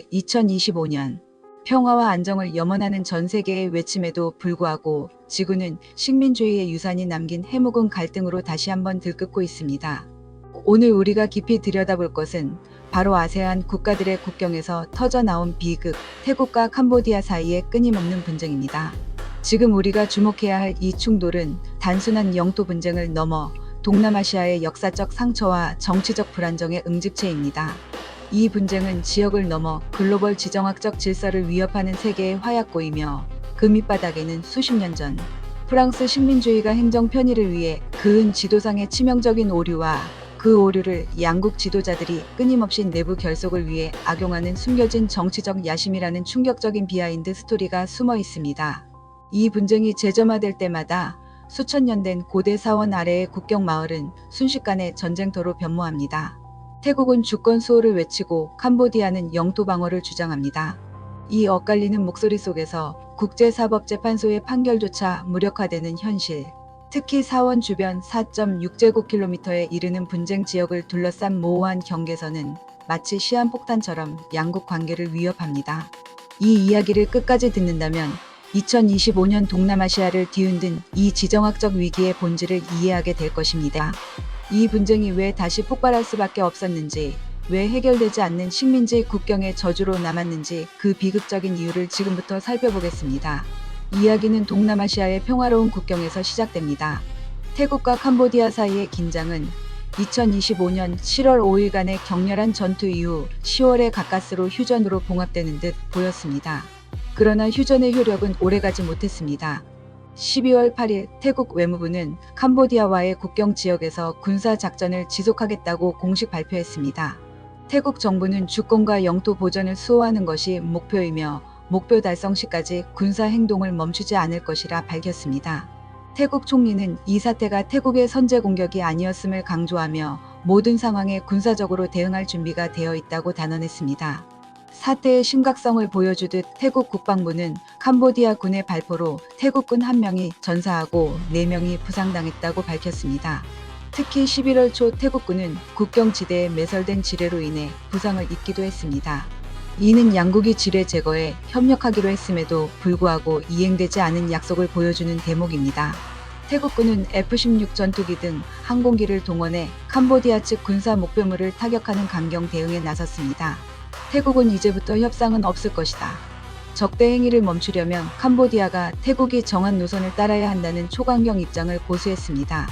2025년 평화와 안정을 염원하는 전 세계의 외침에도 불구하고 지구는 식민주의의 유산이 남긴 해묵은 갈등으로 다시 한번 들끓고 있습니다. 오늘 우리가 깊이 들여다볼 것은 바로 아세안 국가들의 국경에서 터져나온 비극, 태국과 캄보디아 사이의 끊임없는 분쟁입니다. 지금 우리가 주목해야 할 이 충돌은 단순한 영토 분쟁을 넘어 동남아시아의 역사적 상처와 정치적 불안정의 응집체입니다. 이 분쟁은 지역을 넘어 글로벌 지정학적 질서를 위협하는 세계의 화약고이며 그 밑바닥에는 수십 년 전 프랑스 식민주의가 행정 편의를 위해 그은 지도상의 치명적인 오류와 그 오류를 양국 지도자들이 끊임없이 내부 결속을 위해 악용하는 숨겨진 정치적 야심이라는 충격적인 비하인드 스토리가 숨어 있습니다. 이 분쟁이 재점화될 때마다 수천 년 된 고대 사원 아래의 국경 마을은 순식간에 전쟁터로 변모합니다. 태국은 주권 수호를 외치고 캄보디아는 영토 방어를 주장합니다. 이 엇갈리는 목소리 속에서 국제사법재판소의 판결조차 무력화되는 현실, 특히 사원 주변 4.6제곱킬로미터에 이르는 분쟁 지역을 둘러싼 모호한 경계선은 마치 시한폭탄처럼 양국 관계를 위협합니다. 이 이야기를 끝까지 듣는다면 2025년 동남아시아를 뒤흔든 이 지정학적 위기의 본질을 이해하게 될 것입니다. 이 분쟁이 왜 다시 폭발할 수밖에 없었는지, 왜 해결되지 않는 식민지 국경의 저주로 남았는지 그 비극적인 이유를 지금부터 살펴보겠습니다. 이야기는 동남아시아의 평화로운 국경에서 시작됩니다. 태국과 캄보디아 사이의 긴장은 2025년 7월 5일간의 격렬한 전투 이후 10월에 가까스로 휴전으로 봉합되는 듯 보였습니다. 그러나 휴전의 효력은 오래가지 못했습니다. 12월 8일 태국 외무부는 캄보디아와의 국경 지역에서 군사 작전을 지속하겠다고 공식 발표했습니다. 태국 정부는 주권과 영토 보전을 수호하는 것이 목표이며 목표 달성 시까지 군사 행동을 멈추지 않을 것이라 밝혔습니다. 태국 총리는 이 사태가 태국의 선제 공격이 아니었음을 강조하며 모든 상황에 군사적으로 대응할 준비가 되어 있다고 단언했습니다. 사태의 심각성을 보여주듯 태국 국방부는 캄보디아 군의 발포로 태국군 1명이 전사하고 4명이 부상당했다고 밝혔습니다. 특히 11월 초 태국군은 국경지대에 매설된 지뢰로 인해 부상을 입기도 했습니다. 이는 양국이 지뢰 제거에 협력하기로 했음에도 불구하고 이행되지 않은 약속을 보여주는 대목입니다. 태국군은 F-16 전투기 등 항공기를 동원해 캄보디아 측 군사 목표물을 타격하는 강경 대응에 나섰습니다. 태국은 이제부터 협상은 없을 것이다. 적대 행위를 멈추려면 캄보디아가 태국이 정한 노선을 따라야 한다는 초강경 입장을 고수했습니다.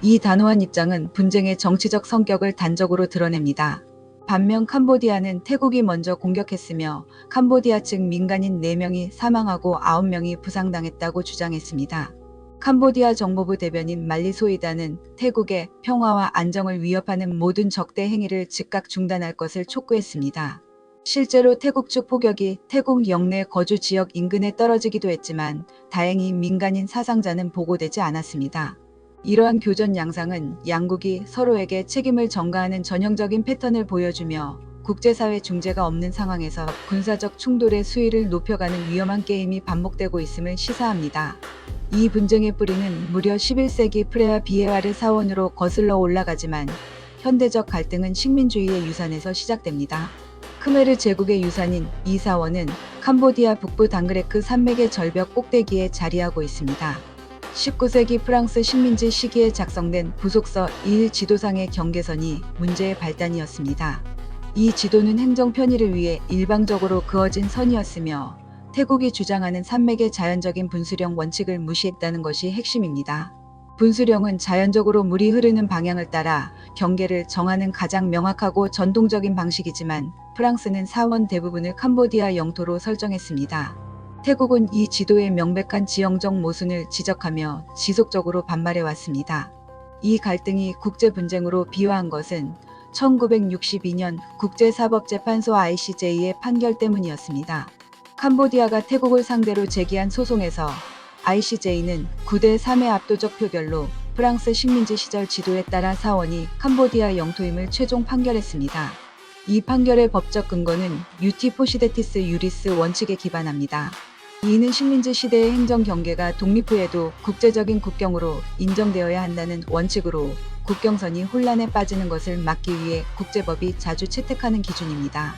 이 단호한 입장은 분쟁의 정치적 성격을 단적으로 드러냅니다. 반면 캄보디아는 태국이 먼저 공격했으며 캄보디아 측 민간인 4명이 사망하고 9명이 부상당했다고 주장했습니다. 캄보디아 정보부 대변인 말리 소이다는 태국의 평화와 안정을 위협하는 모든 적대 행위를 즉각 중단할 것을 촉구했습니다. 실제로 태국 측 포격이 태국 영내 거주 지역 인근에 떨어지기도 했지만 다행히 민간인 사상자는 보고되지 않았습니다. 이러한 교전 양상은 양국이 서로에게 책임을 전가하는 전형적인 패턴을 보여주며 국제사회 중재가 없는 상황에서 군사적 충돌의 수위를 높여가는 위험한 게임이 반복되고 있음을 시사합니다. 이 분쟁의 뿌리는 무려 11세기 프레아 비에와르 사원으로 거슬러 올라가지만 현대적 갈등은 식민주의의 유산에서 시작됩니다. 크메르 제국의 유산인 이 사원은 캄보디아 북부 당그레크 산맥의 절벽 꼭대기에 자리하고 있습니다. 19세기 프랑스 식민지 시기에 작성된 부속서 1 지도상의 경계선이 문제의 발단이었습니다. 이 지도는 행정 편의를 위해 일방적으로 그어진 선이었으며 태국이 주장하는 산맥의 자연적인 분수령 원칙을 무시했다는 것이 핵심입니다. 분수령은 자연적으로 물이 흐르는 방향을 따라 경계를 정하는 가장 명확하고 전통적인 방식이지만 프랑스는 사원 대부분을 캄보디아 영토로 설정했습니다. 태국은 이 지도의 명백한 지형적 모순을 지적하며 지속적으로 반발해왔습니다. 이 갈등이 국제분쟁으로 비화한 것은 1962년 국제사법재판소 ICJ의 판결 때문이었습니다. 캄보디아가 태국을 상대로 제기한 소송에서 ICJ는 9대3의 압도적 표결로 프랑스 식민지 시절 지도에 따라 사원이 캄보디아 영토임을 최종 판결했습니다. 이 판결의 법적 근거는 유티 포시데티스 유리스 원칙에 기반합니다. 이는 식민지 시대의 행정 경계가 독립 후에도 국제적인 국경으로 인정되어야 한다는 원칙으로 국경선이 혼란에 빠지는 것을 막기 위해 국제법이 자주 채택하는 기준입니다.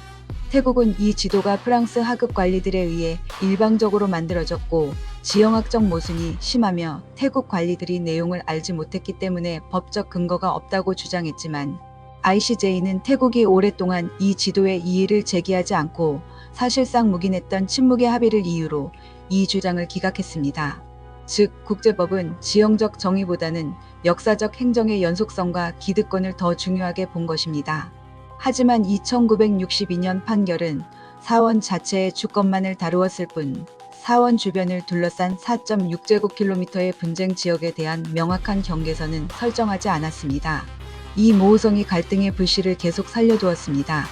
태국은 이 지도가 프랑스 하급 관리들에 의해 일방적으로 만들어졌고 지형학적 모순이 심하며 태국 관리들이 내용을 알지 못했기 때문에 법적 근거가 없다고 주장했지만 ICJ는 태국이 오랫동안 이 지도에 이의를 제기하지 않고 사실상 묵인했던 침묵의 합의를 이유로 이 주장을 기각했습니다. 즉 국제법은 지형적 정의보다는 역사적 행정의 연속성과 기득권을 더 중요하게 본 것입니다. 하지만 1962년 판결은 사원 자체의 주권만을 다루었을 뿐 사원 주변을 둘러싼 4.6제곱킬로미터의 분쟁 지역에 대한 명확한 경계선은 설정하지 않았습니다. 이 모호성이 갈등의 불씨를 계속 살려두었습니다.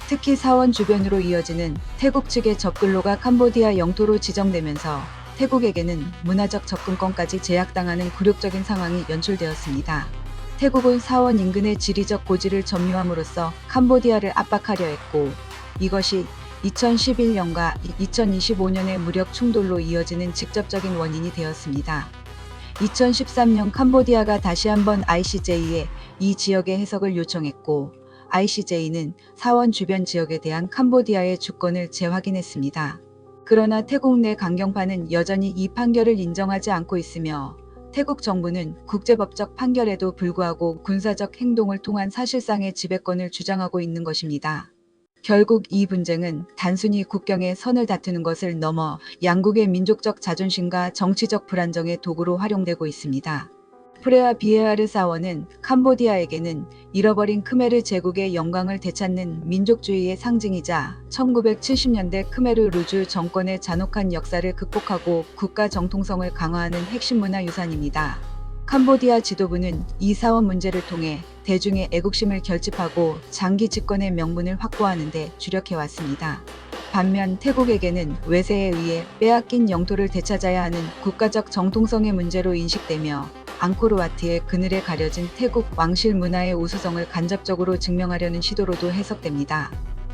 특히 사원 주변으로 이어지는 태국 측의 접근로가 캄보디아 영토로 지정되면서 태국에게는 문화적 접근권까지 제약당하는 굴욕적인 상황이 연출되었습니다. 태국은 사원 인근의 지리적 고지를 점유함으로써 캄보디아를 압박하려 했고 이것이 2011년과 2025년의 무력 충돌로 이어지는 직접적인 원인이 되었습니다. 2013년 캄보디아가 다시 한번 ICJ에 이 지역의 해석을 요청했고 ICJ는 사원 주변 지역에 대한 캄보디아의 주권을 재확인했습니다. 그러나 태국 내 강경파는 여전히 이 판결을 인정하지 않고 있으며 태국 정부는 국제법적 판결에도 불구하고 군사적 행동을 통한 사실상의 지배권을 주장하고 있는 것입니다. 결국 이 분쟁은 단순히 국경의 선을 다투는 것을 넘어 양국의 민족적 자존심과 정치적 불안정의 도구로 활용되고 있습니다. 프레아 비에아르 사원은 캄보디아에게는 잃어버린 크메르 제국의 영광을 되찾는 민족주의의 상징이자 1970년대 크메르 루즈 정권의 잔혹한 역사를 극복하고 국가 정통성을 강화하는 핵심 문화 유산입니다. 캄보디아 지도부는 이 사원 문제를 통해 대중의 애국심을 결집하고 장기 집권의 명분을 확보하는 데 주력해왔습니다. 반면 태국에게는 외세에 의해 빼앗긴 영토를 되찾아야 하는 국가적 정통성의 문제로 인식되며 앙코르와트의 그늘에 가려진 태국 왕실 문화의 우수성을 간접적으로 증명하려는 시도로도 해석됩니다.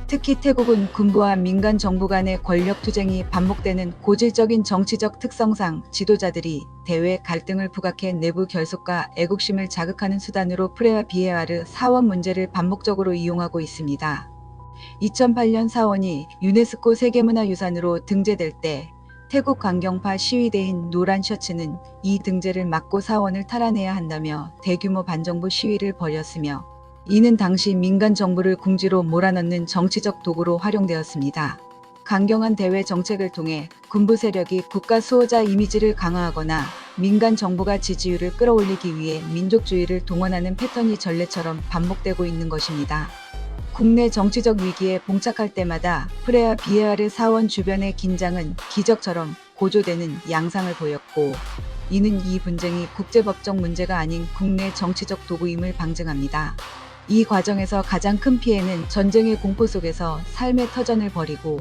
특히 태국은 군부와 민간 정부 간의 권력 투쟁이 반복되는 고질적인 정치적 특성상 지도자들이 대외 갈등을 부각해 내부 결속과 애국심을 자극하는 수단으로 프레아 비에아르 사원 문제를 반복적으로 이용하고 있습니다. 2008년 사원이 유네스코 세계문화유산으로 등재될 때 태국 강경파 시위대인 노란 셔츠는 이 등재를 막고 사원을 탈환해야 한다며 대규모 반정부 시위를 벌였으며 이는 당시 민간 정부를 궁지로 몰아넣는 정치적 도구로 활용되었습니다. 강경한 대외 정책을 통해 군부 세력이 국가 수호자 이미지를 강화하거나 민간 정부가 지지율을 끌어올리기 위해 민족주의를 동원하는 패턴이 전례처럼 반복되고 있는 것입니다. 국내 정치적 위기에 봉착할 때마다 프레아 비에아르 사원 주변의 긴장은 기적처럼 고조되는 양상을 보였고 이는 이 분쟁이 국제법적 문제가 아닌 국내 정치적 도구임을 방증합니다. 이 과정에서 가장 큰 피해는 전쟁의 공포 속에서 삶의 터전을 벌이고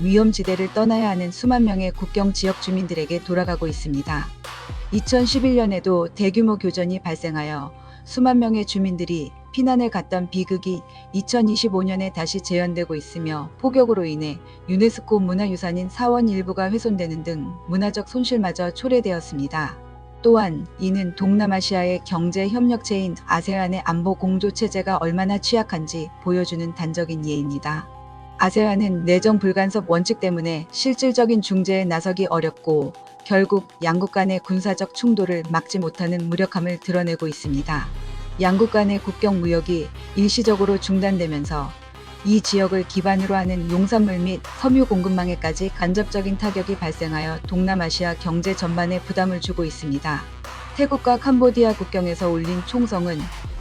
위험지대를 떠나야 하는 수만 명의 국경 지역 주민들에게 돌아가고 있습니다. 2011년에도 대규모 교전이 발생하여 수만 명의 주민들이 피난을 갔던 비극이 2025년에 다시 재현되고 있으며 폭격으로 인해 유네스코 문화유산인 사원 일부가 훼손되는 등 문화적 손실마저 초래되었습니다. 또한 이는 동남아시아의 경제 협력체인 아세안의 안보 공조 체제가 얼마나 취약한지 보여주는 단적인 예입니다. 아세안은 내정 불간섭 원칙 때문에 실질적인 중재에 나서기 어렵고 결국 양국 간의 군사적 충돌을 막지 못하는 무력함을 드러내고 있습니다. 양국 간의 국경 무역이 일시적으로 중단되면서 이 지역을 기반으로 하는 농산물 및 섬유 공급망에까지 간접적인 타격이 발생하여 동남아시아 경제 전반에 부담을 주고 있습니다. 태국과 캄보디아 국경에서 울린 총성은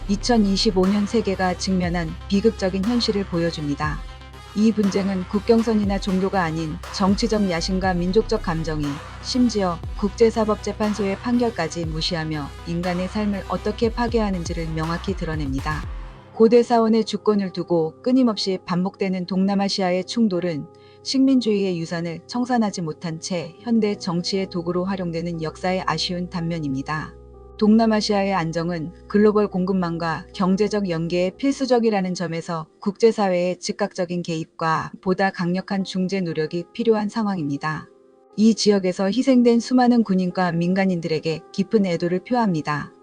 2025년 세계가 직면한 비극적인 현실을 보여줍니다. 이 분쟁은 국경선이나 종교가 아닌 정치적 야심과 민족적 감정이 심지어 국제사법재판소의 판결까지 무시하며 인간의 삶을 어떻게 파괴하는지를 명확히 드러냅니다. 고대 사원의 주권을 두고 끊임없이 반복되는 동남아시아의 충돌은 식민주의의 유산을 청산하지 못한 채 현대 정치의 도구로 활용되는 역사의 아쉬운 단면입니다. 동남아시아의 안정은 글로벌 공급망과 경제적 연계에 필수적이라는 점에서 국제사회의 즉각적인 개입과 보다 강력한 중재 노력이 필요한 상황입니다. 이 지역에서 희생된 수많은 군인과 민간인들에게 깊은 애도를 표합니다.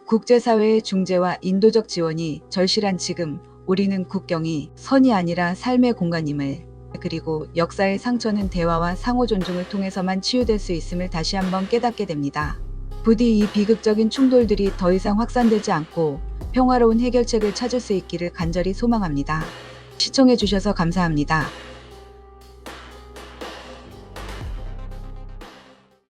국제사회의 중재와 인도적 지원이 절실한 지금 우리는 국경이 선이 아니라 삶의 공간임을, 그리고 역사의 상처는 대화와 상호 존중을 통해서만 치유될 수 있음을 다시 한번 깨닫게 됩니다. 부디 이 비극적인 충돌들이 더 이상 확산되지 않고 평화로운 해결책을 찾을 수 있기를 간절히 소망합니다. 시청해주셔서 감사합니다.